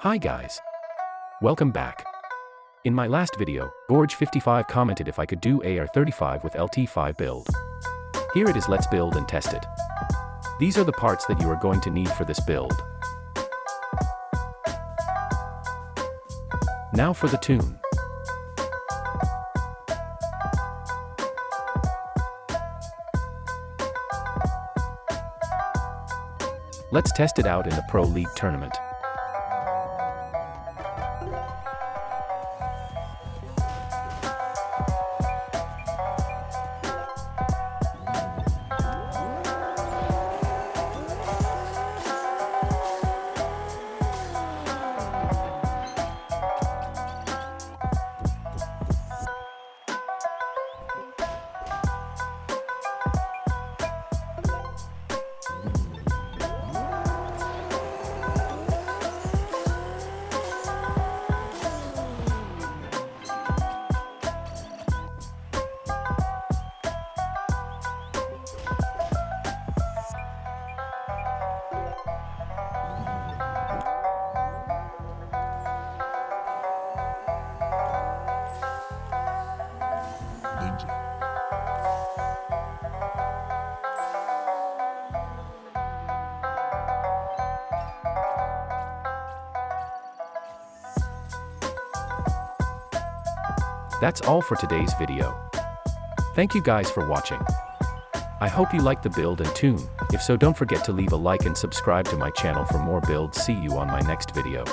Hi guys. Welcome back. In my last video, Gorge55 commented if I could do R35 with LT5 build. Here it is, let's build and test it. These are the parts that you are going to need for this build. Now for the tune. Let's test it out in the Pro League tournament. That's all for today's video. Thank you guys for watching. I hope you liked the build and tune. If so, don't forget to leave a like and subscribe to my channel for more builds. See you on my next video.